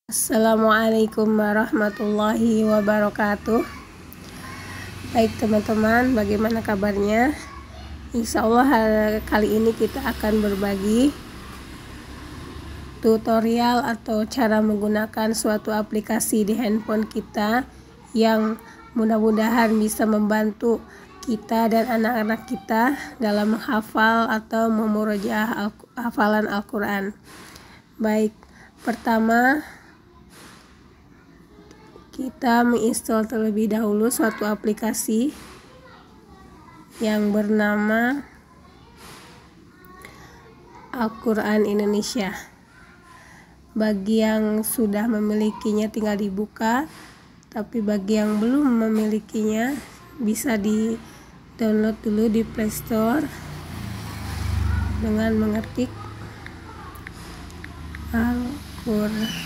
Assalamualaikum warahmatullahi wabarakatuh. Baik teman-teman, bagaimana kabarnya? Insya Allah kali ini kita akan berbagi tutorial atau cara menggunakan suatu aplikasi di handphone kita yang mudah-mudahan bisa membantu kita dan anak-anak kita dalam menghafal atau memurojaah hafalan Al-Quran. Baik, pertama kita menginstal terlebih dahulu suatu aplikasi yang bernama Al-Quran Indonesia. Bagi yang sudah memilikinya tinggal dibuka, tapi bagi yang belum memilikinya bisa di download dulu di Play Store dengan mengetik Al-Quran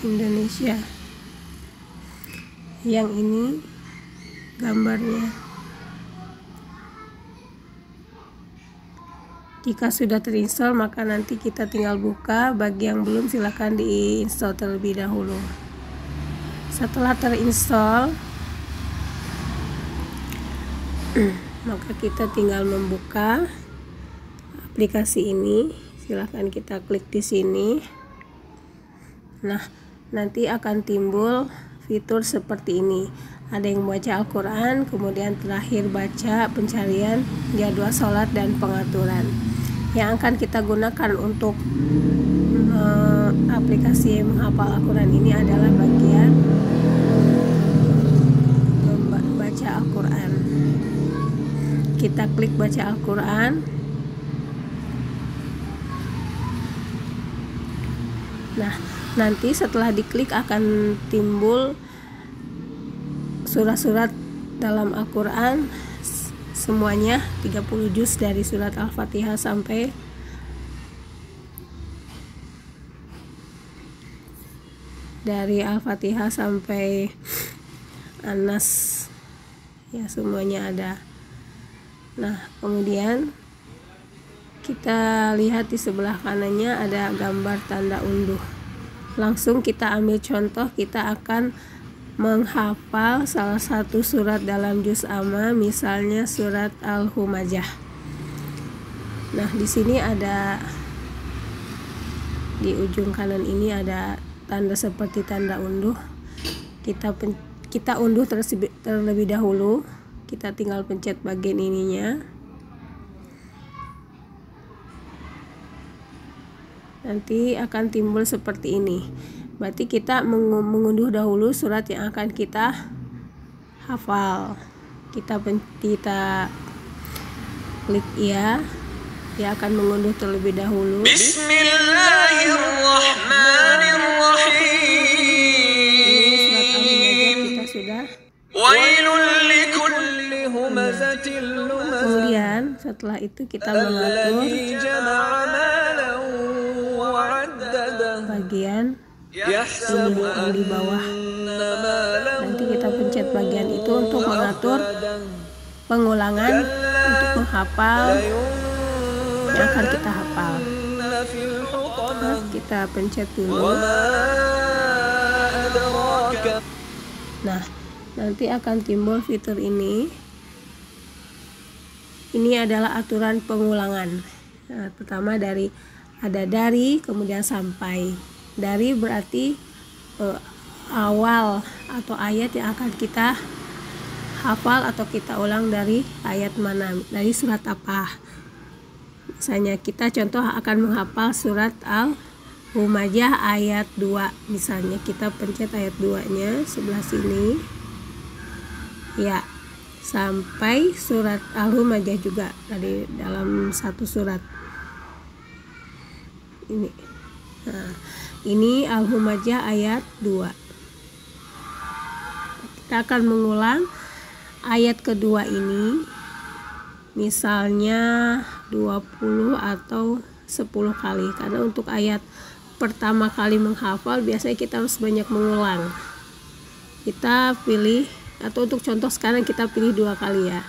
Indonesia. Yang ini gambarnya. Jika sudah terinstall maka nanti kita tinggal buka. Bagi yang belum silahkan diinstal terlebih dahulu. Setelah terinstall maka kita tinggal membuka aplikasi ini. Silahkan kita klik di sini. Nah, nanti akan timbul fitur seperti ini. Ada yang baca Al-Quran, kemudian terakhir baca pencarian jadwal sholat dan pengaturan. Yang akan kita gunakan untuk aplikasi menghafal Al-Quran ini adalah bagian baca Al-Quran. Kita klik baca Al-Quran. Nah, nanti setelah diklik akan timbul surat-surat dalam Al-Quran, semuanya 30 juz dari surat Al-Fatihah sampai An-Nas, ya semuanya ada. Nah, kemudian kita lihat di sebelah kanannya ada gambar tanda unduh. Langsung kita ambil contoh, kita akan menghafal salah satu surat dalam juz amma, misalnya surat Al-Humajah. Nah, di sini ada di ujung kanan ini ada tanda seperti tanda unduh. Kita unduh terlebih dahulu. Kita tinggal pencet bagian ininya. Nanti akan timbul seperti ini. Berarti kita mengunduh dahulu surat yang akan kita hafal. Kita klik ya. Dia akan mengunduh terlebih dahulu. Ini surat Al-Humajah kita sudah. Kemudian setelah itu kita mengatur bagian ini yang di bawah. Nanti kita pencet bagian itu untuk mengatur pengulangan untuk menghafal yang akan kita hafal. Nah, kita pencet dulu. Nah, nanti akan timbul fitur ini. Ini adalah aturan pengulangan. Nah, pertama dari kemudian sampai. Dari berarti awal atau ayat yang akan kita hafal atau kita ulang dari ayat mana, dari surat apa. Misalnya kita contoh akan menghafal surat Al-Humajah ayat 2. Misalnya kita pencet ayat 2-nya sebelah sini. Ya, sampai surat Al-Humajah juga dari dalam satu surat. Ini. Nah, ini Al-Humajah ayat 2. Kita akan mengulang ayat kedua ini misalnya 20 atau 10 kali. Karena untuk ayat pertama kali menghafal biasanya kita harus banyak mengulang. Kita pilih, atau untuk contoh sekarang kita pilih 2 kali ya.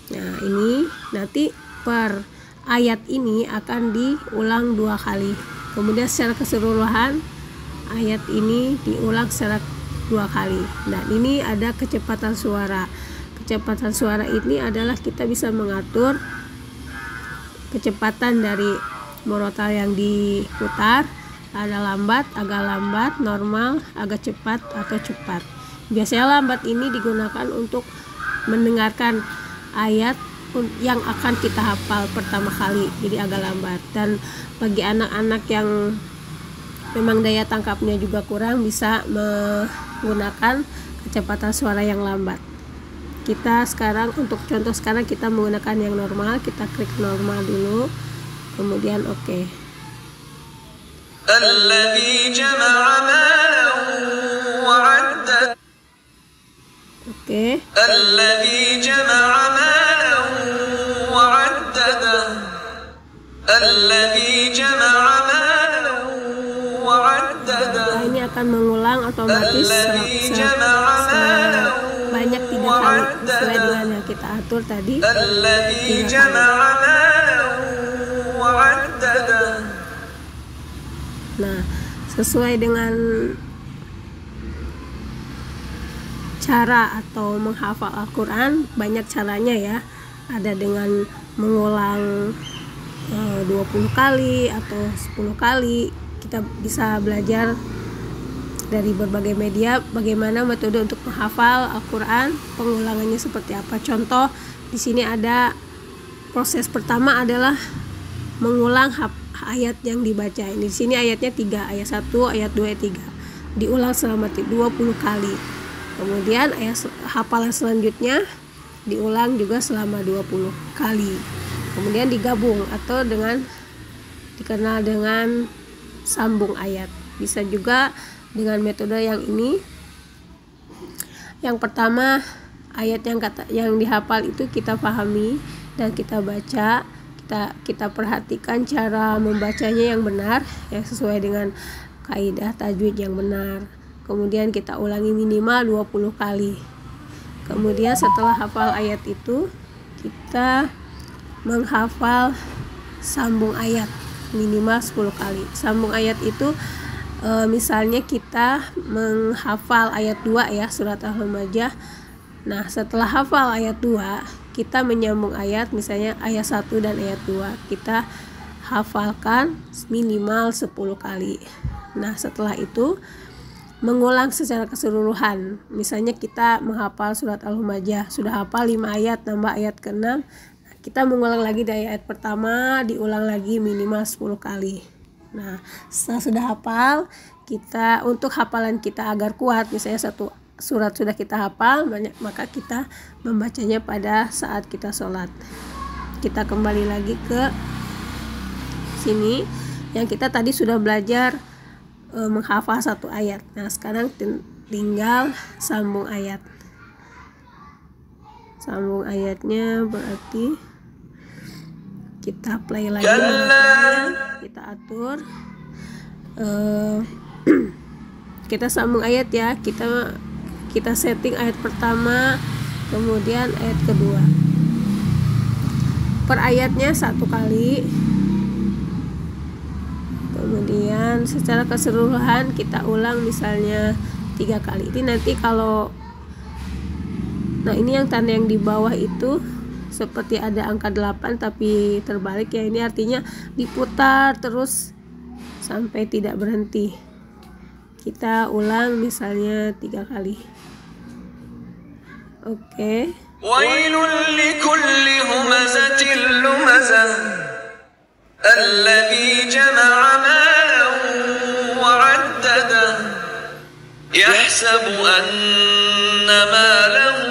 Nah, ini nanti per ayat ini akan diulang 2 kali. Kemudian secara keseluruhan ayat ini diulang secara 2 kali. Dan ini ada kecepatan suara. Kecepatan suara ini adalah kita bisa mengatur kecepatan dari murotal yang diputar, ada lambat, agak lambat, normal, agak cepat atau cepat. Biasanya lambat ini digunakan untuk mendengarkan ayat yang akan kita hafal pertama kali, jadi agak lambat. Dan bagi anak-anak yang memang daya tangkapnya juga kurang, bisa menggunakan kecepatan suara yang lambat. Kita sekarang untuk contoh sekarang kita menggunakan yang normal, kita klik normal dulu, kemudian oke. Oke. Nah, ini akan mengulang otomatis banyak 3 kali sesuai dengan yang kita atur tadi. 3 kali. Nah, sesuai dengan cara atau menghafal Al-Quran, banyak caranya ya. Ada dengan mengulang 20 kali atau 10 kali. Kita bisa belajar dari berbagai media bagaimana metode untuk menghafal Al-Quran, pengulangannya seperti apa. Contoh di sini ada proses pertama adalah mengulang ayat yang dibaca. Ini di sini ayatnya 3, ayat 1, ayat 2, ayat 3. Diulang selama 20 kali. Kemudian ayat hafalan selanjutnya diulang juga selama 20 kali. Kemudian digabung atau dikenal dengan sambung ayat. Bisa juga dengan metode yang ini. Yang pertama, ayat yang dihafal itu kita pahami dan kita baca. Kita perhatikan cara membacanya yang benar, yang sesuai dengan kaidah tajwid yang benar. Kemudian kita ulangi minimal 20 kali. Kemudian setelah hafal ayat itu, kita menghafal sambung ayat minimal 10 kali. Sambung ayat itu misalnya kita menghafal ayat 2 ya, surat Al-Humajah. Nah, setelah hafal ayat 2, kita menyambung ayat, misalnya ayat 1 dan ayat 2. Kita hafalkan minimal 10 kali. Nah, setelah itu mengulang secara keseluruhan. Misalnya kita menghafal surat Al-Humajah, sudah hafal 5 ayat, tambah ayat ke-6. Kita mengulang lagi dari ayat pertama, diulang lagi minimal 10 kali. Nah, setelah sudah hafal, kita untuk hafalan kita agar kuat, misalnya satu surat sudah kita hafal, maka kita membacanya pada saat kita sholat. Kita kembali lagi ke sini, yang kita tadi sudah belajar menghafal 1 ayat. Nah, sekarang tinggal sambung ayat. Sambung ayatnya berarti kita play lagi, kita atur, kita sambung ayat ya, kita setting ayat pertama, kemudian ayat kedua. Per ayatnya 1 kali. Kemudian secara keseluruhan kita ulang misalnya 3 kali. Ini nanti kalau, nah ini yang tanda yang di bawah itu seperti ada angka 8 tapi terbalik ya, ini artinya diputar terus sampai tidak berhenti. Kita ulang misalnya 3 kali. Oke. Wailul likulli humazatil lumazah alladzi jama'a malan wa 'addadah yahsabu anna malahu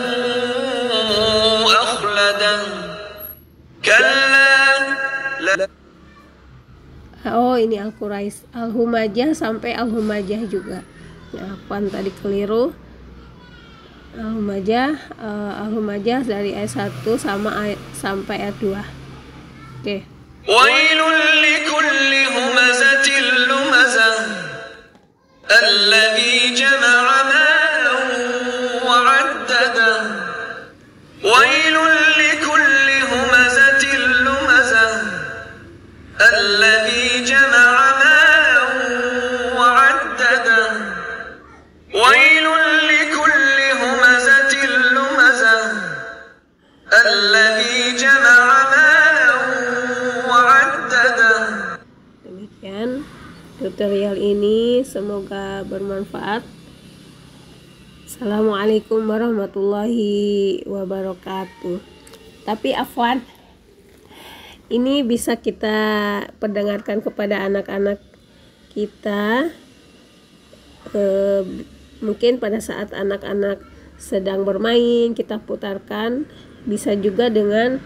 Oh, ini Al-Quraish, Al-Humajah sampai Al-Humajah juga. Ya, apaan tadi keliru. Al-Humajah dari ayat 1 sampai ayat 2. Oke. Wailul likulli humazatil lumazah alladzi jama'a malan wa 'addadah. Wailul likulli humazatil lumazah alladzi jama'a malan Demikian tutorial ini, semoga bermanfaat. Assalamualaikum warahmatullahi wabarakatuh. Tapi afwan, ini bisa kita perdengarkan kepada anak-anak kita, mungkin pada saat anak-anak sedang bermain kita putarkan. Bisa juga dengan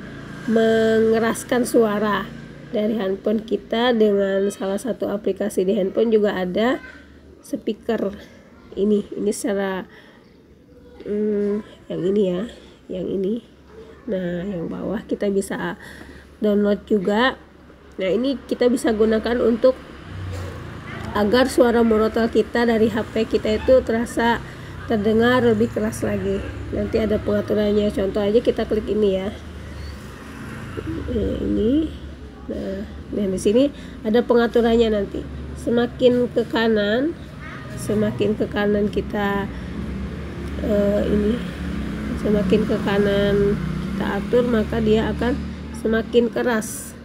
mengeraskan suara dari handphone kita. Dengan salah satu aplikasi di handphone juga ada speaker ini secara yang ini ya, yang ini. Nah, yang bawah kita bisa download juga. Nah, ini kita bisa gunakan untuk agar suara murotal kita dari HP kita itu terasa terdengar lebih keras lagi. Nanti ada pengaturannya. Contoh aja kita klik ini ya. Ini. Nah, di sini ada pengaturannya nanti. Semakin ke kanan kita semakin ke kanan kita atur, maka dia akan semakin keras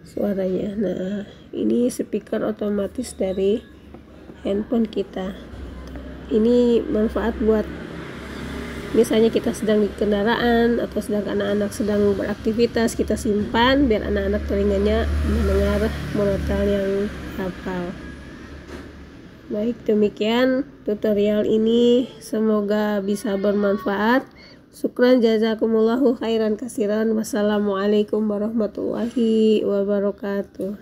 suaranya. Nah, ini speaker otomatis dari handphone kita. Ini manfaat buat misalnya kita sedang di kendaraan atau sedang anak-anak sedang beraktivitas, kita simpan biar anak-anak telinganya mendengar murotal yang hafal. Baik, demikian tutorial ini, semoga bisa bermanfaat. Syukran jazakumullahu khairan kasiran. Wassalamualaikum warahmatullahi wabarakatuh.